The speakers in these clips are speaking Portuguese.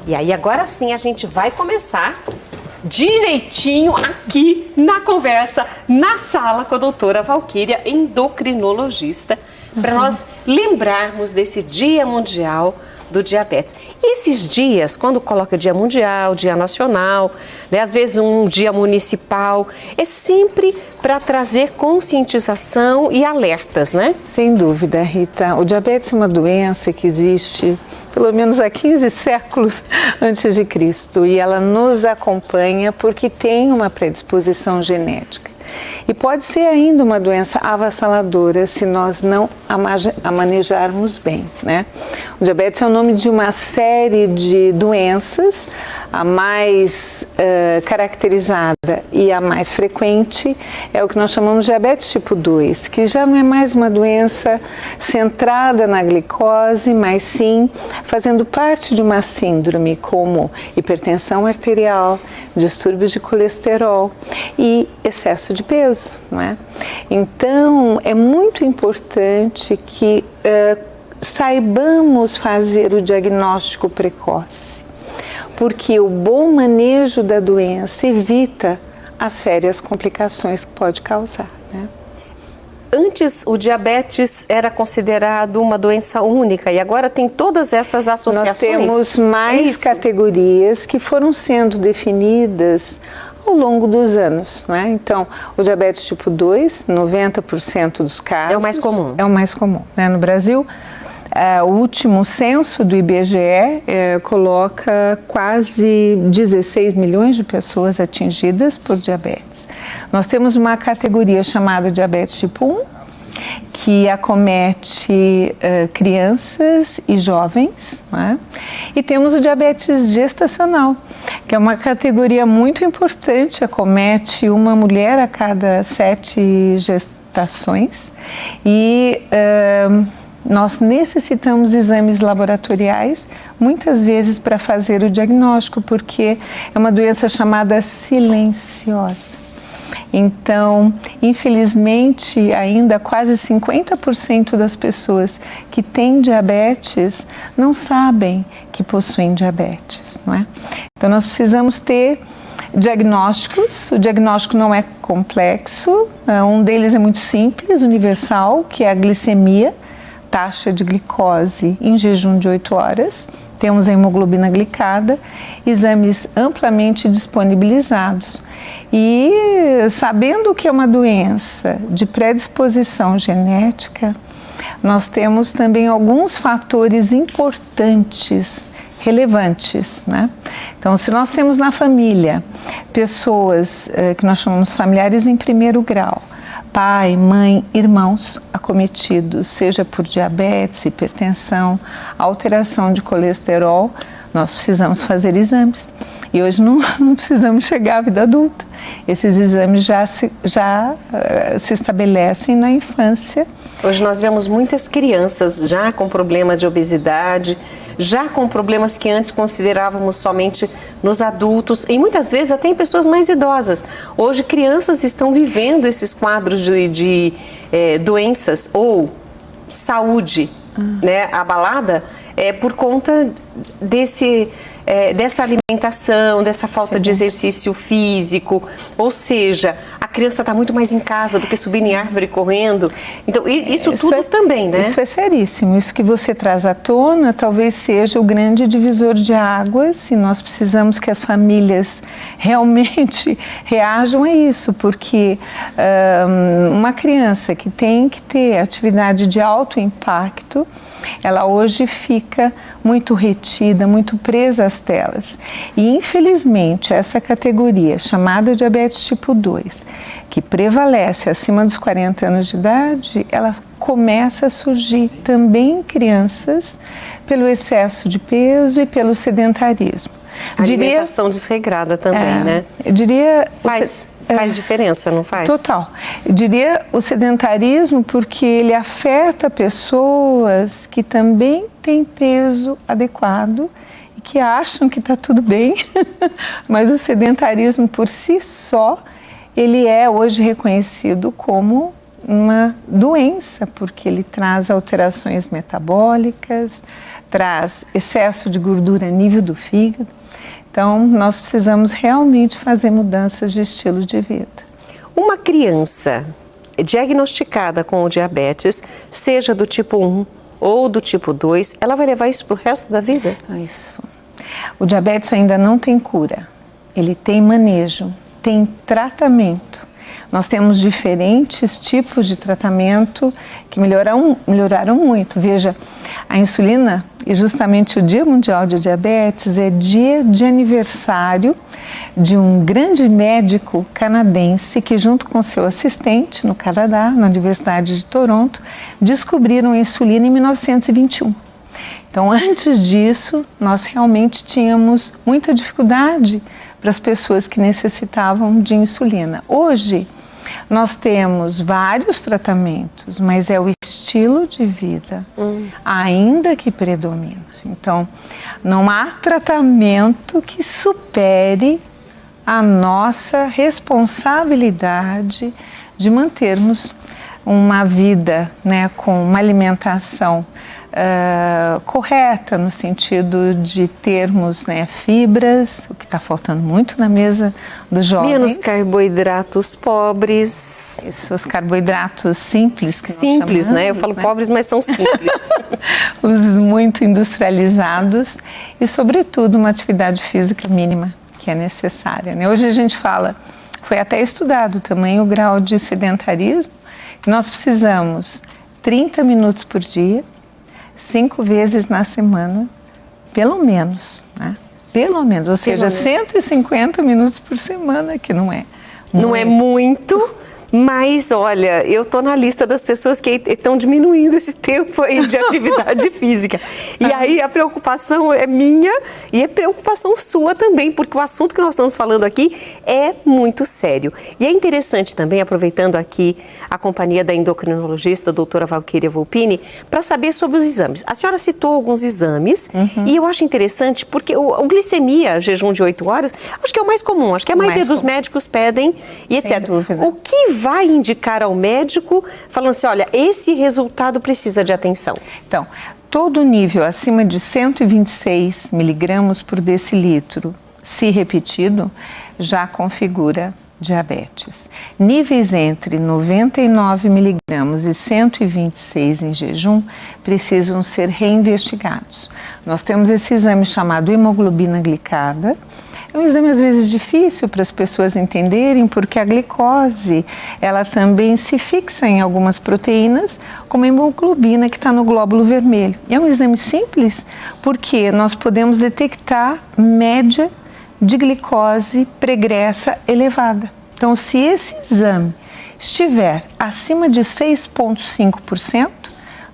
E aí agora sim a gente vai começar direitinho aqui na conversa, na sala com a doutora Valquíria, endocrinologista, para nós lembrarmos desse Dia Mundial do Diabetes. E esses dias, quando coloca Dia Mundial, Dia Nacional, né, às vezes um dia municipal, é sempre para trazer conscientização e alertas, né? Sem dúvida, Rita. O diabetes é uma doença que existe pelo menos há 15 séculos antes de Cristo e ela nos acompanha porque tem uma predisposição genética. E pode ser ainda uma doença avassaladora se nós não a manejarmos bem, né? O diabetes é o nome de uma série de doenças, a mais caracterizada e a mais frequente é o que nós chamamos de diabetes tipo 2, que já não é mais uma doença centrada na glicose, mas sim fazendo parte de uma síndrome como hipertensão arterial, distúrbios de colesterol e excesso de peso, não é? Então, é muito importante que saibamos fazer o diagnóstico precoce, porque o bom manejo da doença evita as sérias complicações que pode causar, né? Antes, o diabetes era considerado uma doença única e agora tem todas essas associações. Nós temos mais categorias que foram sendo definidas ao longo dos anos, não é? Então, o diabetes tipo 2, 90% dos casos... É o mais comum. É o mais comum, né? No Brasil, o último censo do IBGE coloca quase 16 milhões de pessoas atingidas por diabetes. Nós temos uma categoria chamada diabetes tipo 1, que acomete crianças e jovens, né? E temos o diabetes gestacional, que é uma categoria muito importante, acomete uma mulher a cada 7 gestações e nós necessitamos exames laboratoriais, muitas vezes para fazer o diagnóstico, porque é uma doença chamada silenciosa. Então, infelizmente, ainda quase 50% das pessoas que têm diabetes não sabem que possuem diabetes, não é? Então, nós precisamos ter diagnósticos. O diagnóstico não é complexo, um deles é muito simples, universal, que é a glicemia, taxa de glicose em jejum de 8 horas, temos a hemoglobina glicada, exames amplamente disponibilizados. E sabendo que é uma doença de predisposição genética, nós temos também alguns fatores importantes, relevantes, né? Então, se nós temos na família pessoas que nós chamamos familiares em primeiro grau, pai, mãe, irmãos acometidos, seja por diabetes, hipertensão, alteração de colesterol, nós precisamos fazer exames. E hoje não precisamos chegar à vida adulta. Esses exames já se estabelecem na infância. Hoje nós vemos muitas crianças já com problema de obesidade, já com problemas que antes considerávamos somente nos adultos e muitas vezes até em pessoas mais idosas. Hoje crianças estão vivendo esses quadros de doenças ou saúde, né, abalada por conta dessa alimentação, dessa falta de exercício físico, ou seja, a criança está muito mais em casa do que subindo em árvore correndo. Então, isso tudo também, né? Isso é seríssimo. Isso que você traz à tona talvez seja o grande divisor de águas e nós precisamos que as famílias realmente reajam a isso, porque uma criança que tem que ter atividade de alto impacto, ela hoje fica muito retida, muito presa às telas. E, infelizmente, essa categoria, chamada diabetes tipo 2, que prevalece acima dos 40 anos de idade, ela começa a surgir também em crianças pelo excesso de peso e pelo sedentarismo. A alimentação desregrada também, né? Eu diria... Faz diferença, não faz? Total. Eu diria o sedentarismo porque ele afeta pessoas que também têm peso adequado e que acham que está tudo bem, mas o sedentarismo por si só, ele é hoje reconhecido como uma doença, porque ele traz alterações metabólicas, traz excesso de gordura a nível do fígado. Então, nós precisamos realmente fazer mudanças de estilo de vida. Uma criança diagnosticada com o diabetes, seja do tipo 1 ou do tipo 2, ela vai levar isso para o resto da vida? Isso. O diabetes ainda não tem cura. Ele tem manejo, tem tratamento. Nós temos diferentes tipos de tratamento que melhoraram muito. Veja, a insulina, e justamente o Dia Mundial de Diabetes, é dia de aniversário de um grande médico canadense que, junto com seu assistente no Canadá, na Universidade de Toronto, descobriram a insulina em 1921. Então, antes disso, nós realmente tínhamos muita dificuldade para as pessoas que necessitavam de insulina. Hoje, nós temos vários tratamentos, mas é o estilo de vida ainda que predomina. Então, não há tratamento que supere a nossa responsabilidade de mantermos uma vida, né, com uma alimentação correta, no sentido de termos, né, fibras, o que está faltando muito na mesa dos jovens. Menos carboidratos pobres. Isso, os carboidratos simples. Que simples, chamamos, né? Eu falo pobres, mas são simples. Os muito industrializados e, sobretudo, uma atividade física mínima que é necessária, né? Hoje a gente fala, foi até estudado também o grau de sedentarismo, que nós precisamos 30 minutos por dia, 5 vezes na semana, pelo menos, né? Pelo menos, ou seja, 150 minutos por semana, que não é muito. Não é muito, mas olha, eu tô na lista das pessoas que estão diminuindo esse tempo aí de atividade física. E aí a preocupação é minha e é preocupação sua também, porque o assunto que nós estamos falando aqui é muito sério. E é interessante também, aproveitando aqui a companhia da endocrinologista, a doutora Valquíria Volpini, para saber sobre os exames. A senhora citou alguns exames e eu acho interessante porque o glicemia, jejum de 8 horas, acho que é o mais comum, acho que a maioria dos médicos pedem e etc. Sem dúvida. O que vai indicar ao médico falando assim, olha, esse resultado precisa de atenção? Então, todo nível acima de 126 miligramas por decilitro, se repetido, já configura diabetes. Níveis entre 99 miligramas e 126 em jejum precisam ser reinvestigados. Nós temos esse exame chamado hemoglobina glicada. É um exame às vezes difícil para as pessoas entenderem, porque a glicose, ela também se fixa em algumas proteínas, como a hemoglobina que está no glóbulo vermelho. E é um exame simples, porque nós podemos detectar média de glicose pregressa elevada. Então, se esse exame estiver acima de 6,5%,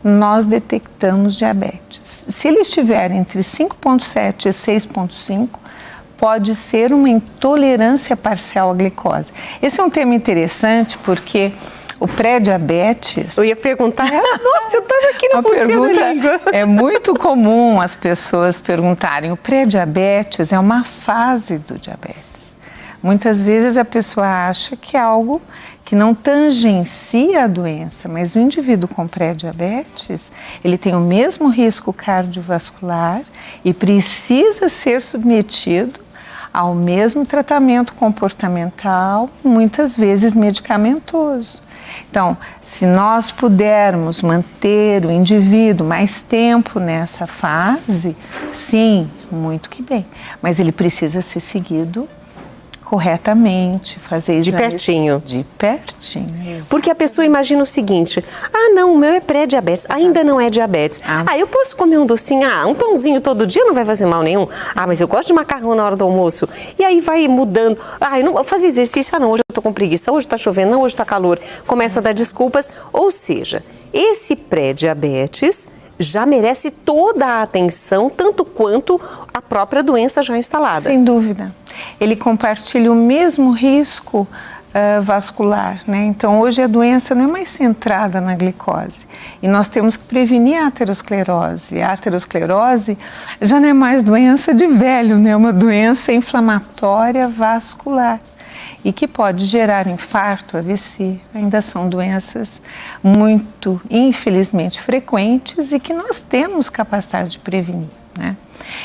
nós detectamos diabetes. Se ele estiver entre 5,7% e 6,5%, pode ser uma intolerância parcial à glicose. Esse é um tema interessante porque o pré-diabetes... Eu ia perguntar, nossa, eu estava aqui na pontinha da língua. É muito comum as pessoas perguntarem, o pré-diabetes é uma fase do diabetes. Muitas vezes a pessoa acha que é algo que não tangencia a doença, mas o indivíduo com pré-diabetes, ele tem o mesmo risco cardiovascular e precisa ser submetido ao mesmo tratamento comportamental, muitas vezes medicamentoso. Então, se nós pudermos manter o indivíduo mais tempo nessa fase, sim, muito que bem, mas ele precisa ser seguido corretamente, fazer exames de pertinho. De pertinho. Porque a pessoa imagina o seguinte, não, o meu é pré-diabetes, ainda não é diabetes. Eu posso comer um docinho, um pãozinho todo dia não vai fazer mal nenhum. Mas eu gosto de macarrão na hora do almoço. E aí vai mudando. Eu não vou fazer exercício, não, hoje eu tô com preguiça, hoje tá chovendo, não, hoje tá calor. Começa a dar desculpas. Ou seja, esse pré-diabetes já merece toda a atenção, tanto quanto a própria doença já instalada. Sem dúvida. Ele compartilha o mesmo risco vascular, né? Então, hoje a doença não é mais centrada na glicose e nós temos que prevenir a aterosclerose. A aterosclerose já não é mais doença de velho, né? É uma doença inflamatória vascular. e que pode gerar infarto, AVC. Ainda são doenças muito, infelizmente, frequentes e que nós temos capacidade de prevenir, né?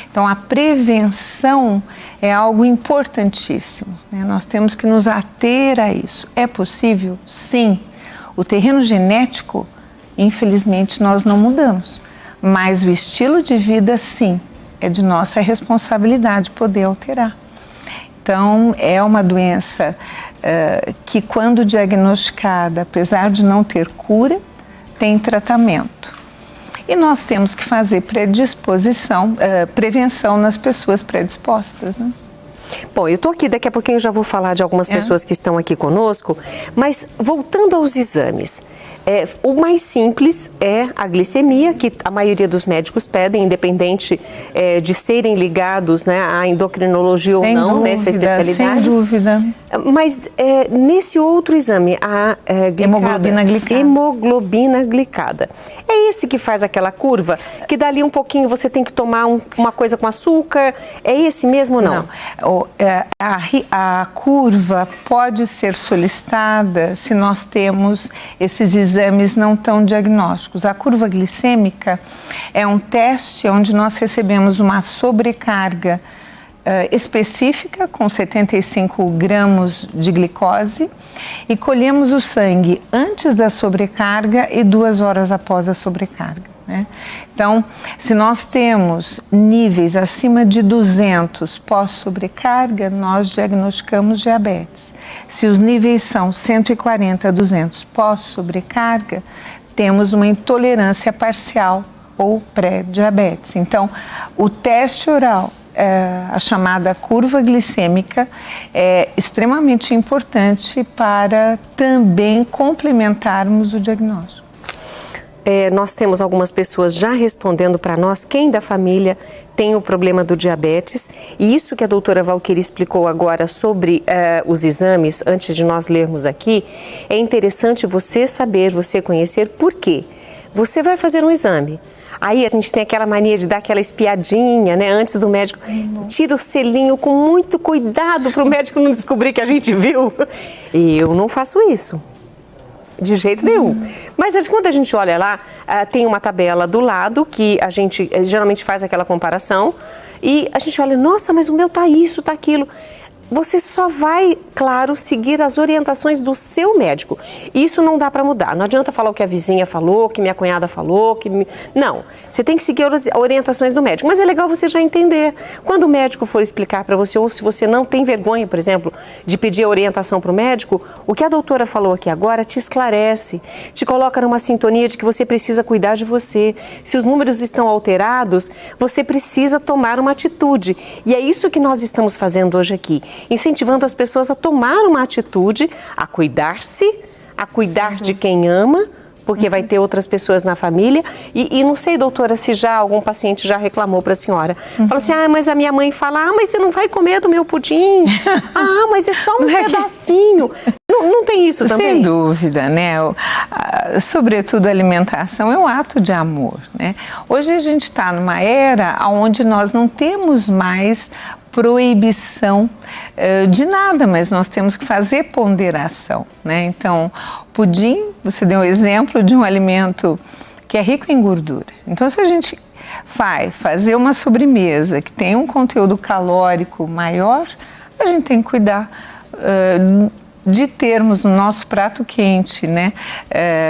Então, a prevenção é algo importantíssimo, né? Nós temos que nos ater a isso. É possível? Sim. O terreno genético, infelizmente, nós não mudamos, mas o estilo de vida, sim, é de nossa responsabilidade poder alterar. Então, é uma doença que, quando diagnosticada, apesar de não ter cura, tem tratamento. E nós temos que fazer prevenção nas pessoas predispostas, né? Bom, eu estou aqui, daqui a pouquinho eu já vou falar de algumas pessoas que estão aqui conosco, mas voltando aos exames, o mais simples é a glicemia, que a maioria dos médicos pedem, independente de serem ligados, né, à endocrinologia ou não, nessa especialidade. Sem dúvida. Mas nesse outro exame, a hemoglobina glicada, é esse que faz aquela curva, que dali um pouquinho você tem que tomar uma coisa com açúcar, é esse mesmo ou não? Não. A curva pode ser solicitada se nós temos esses exames não tão diagnósticos. A curva glicêmica é um teste onde nós recebemos uma sobrecarga específica com 75 gramas de glicose e colhemos o sangue antes da sobrecarga e 2 horas após a sobrecarga, né? Então, se nós temos níveis acima de 200 pós-sobrecarga, nós diagnosticamos diabetes. Se os níveis são 140 a 200 pós-sobrecarga, temos uma intolerância parcial ou pré-diabetes. Então, o teste oral, a chamada curva glicêmica, é extremamente importante para também complementarmos o diagnóstico. Nós temos algumas pessoas já respondendo para nós, quem da família tem o problema do diabetes, e isso que a doutora Valquíria explicou agora sobre os exames, antes de nós lermos aqui, é interessante você saber, você conhecer por quê. Você vai fazer um exame, aí a gente tem aquela mania de dar aquela espiadinha, né, antes do médico, tira o selinho com muito cuidado para o médico não descobrir que a gente viu. Eu não faço isso. De jeito nenhum. Mas quando a gente olha lá, tem uma tabela do lado que a gente geralmente faz aquela comparação e a gente olha, nossa, mas o meu tá isso, tá aquilo. Você só vai, claro, seguir as orientações do seu médico. Isso não dá para mudar. Não adianta falar o que a vizinha falou, que minha cunhada falou, Não, você tem que seguir as orientações do médico. Mas é legal você já entender. Quando o médico for explicar para você, ou se você não tem vergonha, por exemplo, de pedir a orientação para o médico, o que a doutora falou aqui agora te esclarece, te coloca numa sintonia de que você precisa cuidar de você. Se os números estão alterados, você precisa tomar uma atitude. E é isso que nós estamos fazendo hoje aqui. Incentivando as pessoas a tomar uma atitude, a cuidar-se, a cuidar de quem ama, porque vai ter outras pessoas na família. E não sei, doutora, se já algum paciente já reclamou para a senhora. Fala assim, mas a minha mãe fala, mas você não vai comer do meu pudim? Mas é só um pedacinho. Não tem isso também? Sem dúvida, né? Sobretudo a alimentação é um ato de amor, né? Hoje a gente está numa era onde nós não temos mais proibição de nada, mas nós temos que fazer ponderação, né? Então, pudim, você deu um exemplo de um alimento que é rico em gordura. Então, se a gente vai fazer uma sobremesa que tem um conteúdo calórico maior, a gente tem que cuidar de termos no nosso prato quente, né,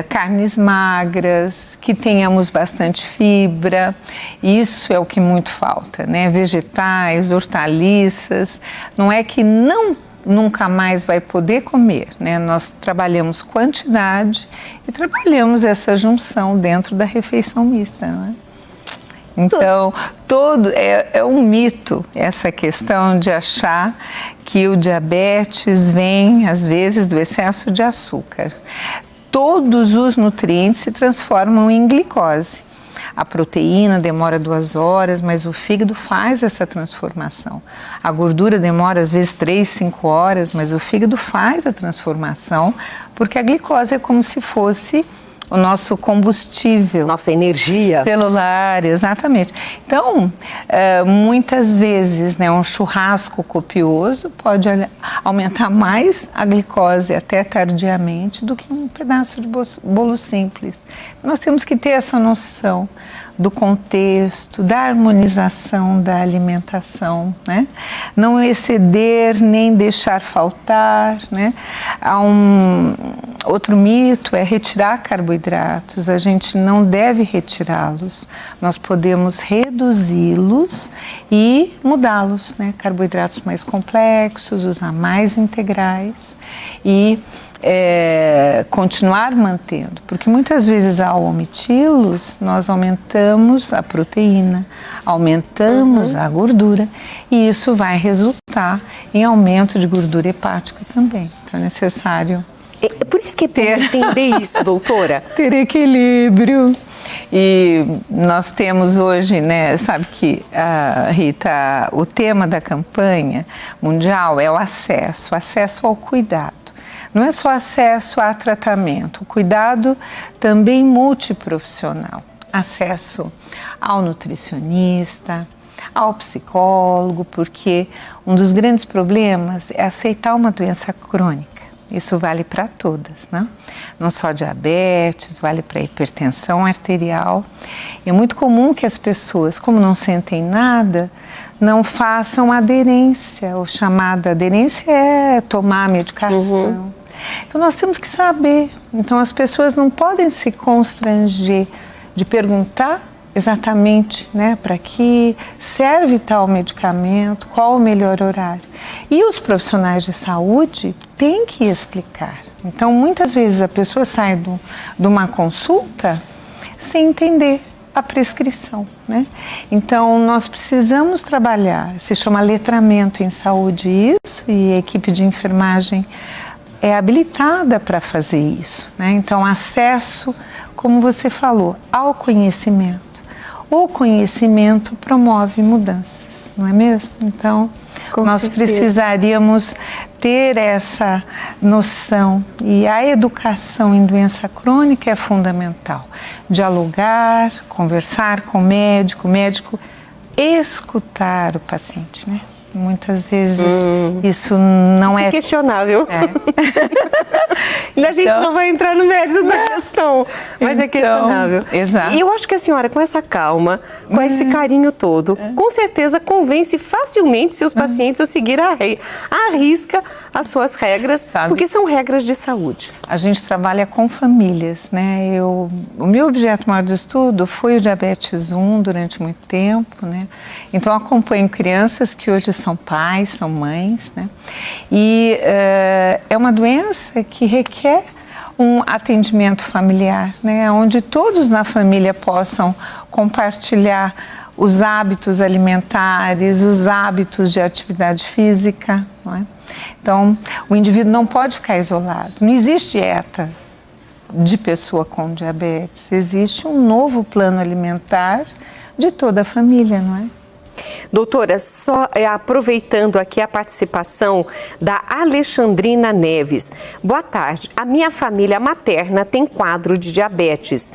carnes magras, que tenhamos bastante fibra, isso é o que muito falta, né, vegetais, hortaliças, não é que nunca mais vai poder comer, né, nós trabalhamos quantidade e trabalhamos essa junção dentro da refeição mista, né. Então, é um mito essa questão de achar que o diabetes vem, às vezes, do excesso de açúcar. Todos os nutrientes se transformam em glicose. A proteína demora 2 horas, mas o fígado faz essa transformação. A gordura demora, às vezes, 3, 5 horas, mas o fígado faz a transformação, porque a glicose é como se fosse o nosso combustível. Nossa energia. Celular, exatamente. Então, muitas vezes, né, um churrasco copioso pode aumentar mais a glicose até tardiamente do que um pedaço de bolo simples. Nós temos que ter essa noção do contexto, da harmonização da alimentação, né? Não exceder nem deixar faltar, né? Há outro mito é retirar carboidratos. A gente não deve retirá-los. Nós podemos reduzi-los e mudá-los, né? Carboidratos mais complexos, usar mais integrais e continuar mantendo, porque muitas vezes ao omiti-los, nós aumentamos a proteína, aumentamos a gordura e isso vai resultar em aumento de gordura hepática também. Então é necessário por isso que é ter entender isso, doutora. Ter equilíbrio. E nós temos hoje, né, sabe que, Rita, o tema da campanha mundial é o acesso ao cuidado. Não é só acesso a tratamento, o cuidado também multiprofissional. Acesso ao nutricionista, ao psicólogo, porque um dos grandes problemas é aceitar uma doença crônica. Isso vale para todas, né? Não só diabetes, vale para hipertensão arterial. E é muito comum que as pessoas, como não sentem nada, não façam aderência. O chamada aderência é tomar a medicação. Então nós temos que saber. Então as pessoas não podem se constranger de perguntar exatamente, né, para que serve tal medicamento, qual o melhor horário. E os profissionais de saúde têm que explicar. Então, muitas vezes a pessoa sai de uma consulta sem entender a prescrição, né? Então, nós precisamos trabalhar, se chama letramento em saúde isso, e a equipe de enfermagem é habilitada para fazer isso, né? Então, acesso, como você falou, ao conhecimento. O conhecimento promove mudanças, não é mesmo? Então, nós precisaríamos ter essa noção e a educação em doença crônica é fundamental. Dialogar, conversar com o médico escutar o paciente, né? Muitas vezes isso não é questionável. E a gente não vai entrar no mérito da questão, mas é questionável. Exato. E eu acho que a senhora, com essa calma, com esse carinho todo, com certeza convence facilmente seus pacientes a seguir à risca as suas regras, porque são regras de saúde. A gente trabalha com famílias, né? O meu objeto maior de estudo foi o diabetes 1 durante muito tempo, né? Então eu acompanho crianças que hoje são pais, são mães, né? E é uma doença que requer um atendimento familiar, né? Onde todos na família possam compartilhar os hábitos alimentares, os hábitos de atividade física, não é? Então, o indivíduo não pode ficar isolado. Não existe dieta de pessoa com diabetes, existe um novo plano alimentar de toda a família, não é? Doutora, só aproveitando aqui a participação da Alexandrina Neves. Boa tarde. A minha família materna tem quadro de diabetes.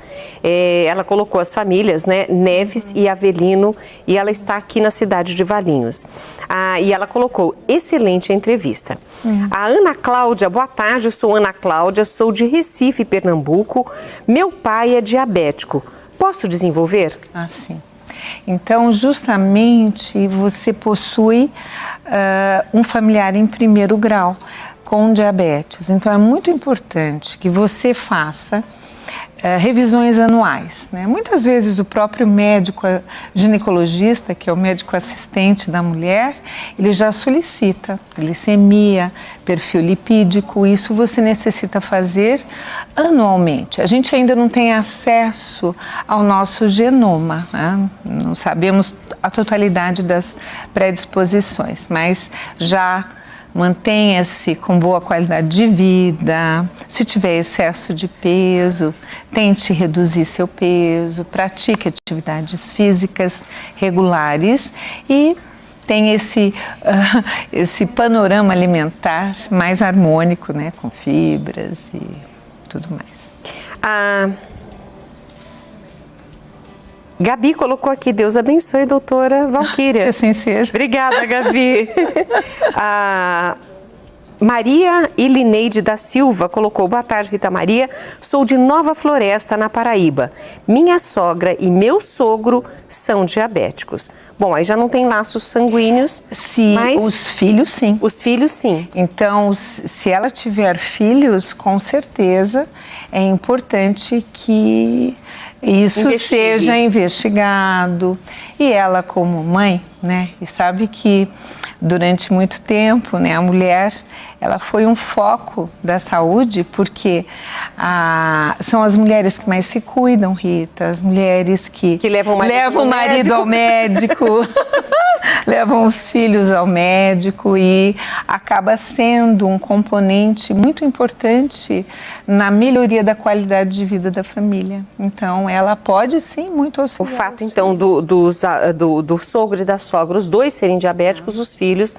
Ela colocou as famílias, né, Neves e Avelino, e ela está aqui na cidade de Valinhos. E ela colocou, excelente entrevista. A Ana Cláudia, boa tarde, eu sou Ana Cláudia, sou de Recife, Pernambuco. Meu pai é diabético. Posso desenvolver? Sim. Então, justamente, você possui um familiar em primeiro grau com diabetes. Então, é muito importante que você faça revisões anuais, né? Muitas vezes o próprio médico ginecologista, que é o médico assistente da mulher, ele já solicita glicemia, perfil lipídico, isso você necessita fazer anualmente. A gente ainda não tem acesso ao nosso genoma, né? Não sabemos a totalidade das predisposições, mas já mantenha-se com boa qualidade de vida. Se tiver excesso de peso, tente reduzir seu peso, pratique atividades físicas regulares e tenha esse panorama alimentar mais harmônico, né, com fibras e tudo mais. A Gabi colocou aqui, Deus abençoe, doutora Valquíria. Que assim seja. Obrigada, Gabi. A Maria Ilineide da Silva colocou, boa tarde, Rita Maria, sou de Nova Floresta, na Paraíba. Minha sogra e meu sogro são diabéticos. Bom, aí já não tem laços sanguíneos, mas... Os filhos, sim. Os filhos, sim. Então, se ela tiver filhos, com certeza é importante que isso seja investigado. E ela, como mãe, né, e sabe que durante muito tempo, né, a mulher, ela foi um foco da saúde, porque são as mulheres que mais se cuidam, Rita, as mulheres que levam o marido ao médico, levam os filhos ao médico, e acaba sendo um componente muito importante na melhoria da qualidade de vida da família. Então, ela pode sim muito auxiliar. O fato, então, do sogro e da sogra, os dois serem diabéticos, os filhos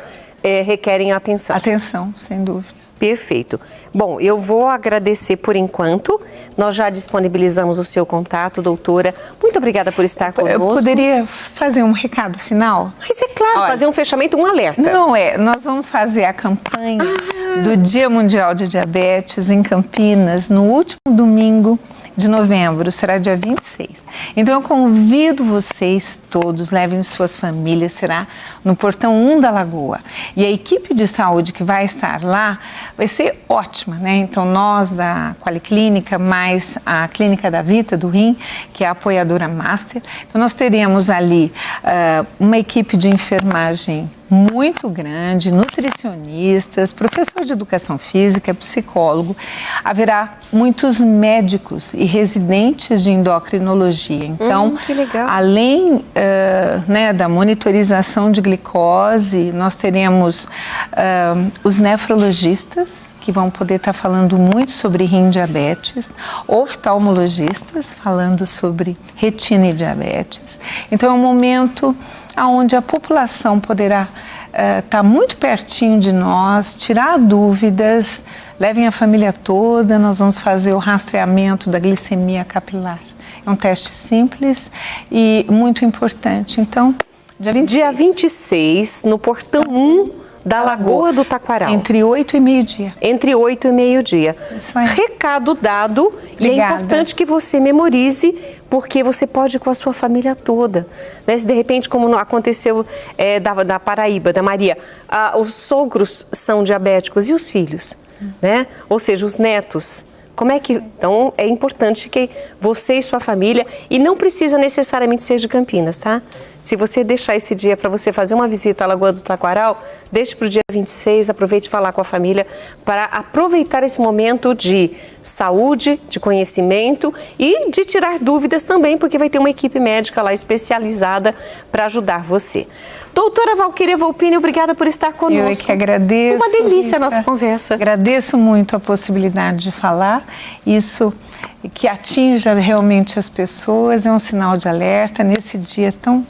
requerem atenção. Atenção, sem dúvida. Perfeito. Bom, eu vou agradecer por enquanto. Nós já disponibilizamos o seu contato, doutora. Muito obrigada por estar conosco. Eu poderia fazer um recado final? Mas é claro, olha, fazer um fechamento, um alerta. Não, nós vamos fazer a campanha do Dia Mundial de Diabetes em Campinas no último domingo de novembro, será dia 26. Então eu convido vocês todos, levem suas famílias, será no Portão 1 da Lagoa. E a equipe de saúde que vai estar lá vai ser ótima, né? Então nós da Qualiclínica, mais a Clínica da Vita, do Rim, que é a apoiadora master. Então nós teremos ali uma equipe de enfermagem muito grande, nutricionistas, professor de educação física, psicólogo. Haverá muitos médicos e residentes de endocrinologia. Então, que legal. Além da monitorização de glicose, nós teremos os nefrologistas, que vão poder estar falando muito sobre rim e diabetes, oftalmologistas falando sobre retina e diabetes. Então, é um momento onde a população poderá estar muito pertinho de nós, tirar dúvidas, levem a família toda, nós vamos fazer o rastreamento da glicemia capilar. É um teste simples e muito importante. Então, dia 26, no Portão 1 da Lagoa do Taquaral. Entre 8 e meio-dia. Entre 8 e meio-dia. Isso aí. Recado dado. Obrigada. E é importante que você memorize, porque você pode ir com a sua família toda. Né? Se de repente, como aconteceu da Paraíba, da Maria, os sogros são diabéticos e os filhos, né? Ou seja, os netos. Como é que... Então, é importante que você e sua família, e não precisa necessariamente ser de Campinas, tá? Se você deixar esse dia para você fazer uma visita à Lagoa do Taquaral, deixe para o dia 26, aproveite falar com a família para aproveitar esse momento de saúde, de conhecimento e de tirar dúvidas também, porque vai ter uma equipe médica lá especializada para ajudar você. Doutora Valquíria Volpini, obrigada por estar conosco. Eu que agradeço. Uma delícia a nossa conversa. Agradeço muito a possibilidade de falar. Isso que atinja realmente as pessoas, é um sinal de alerta nesse dia tão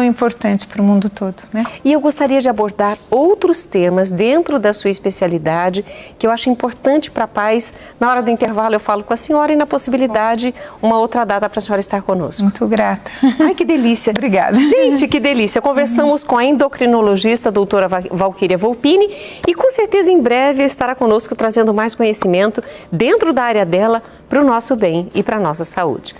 importante para o mundo todo, né? E eu gostaria de abordar outros temas dentro da sua especialidade que eu acho importante para pais. Na hora do intervalo eu falo com a senhora e na possibilidade uma outra data para a senhora estar conosco. Muito grata. Ai, que delícia. Obrigada. Gente, que delícia. Conversamos com a endocrinologista doutora Valquíria Volpini e com certeza em breve estará conosco trazendo mais conhecimento dentro da área dela para o nosso bem e para a nossa saúde.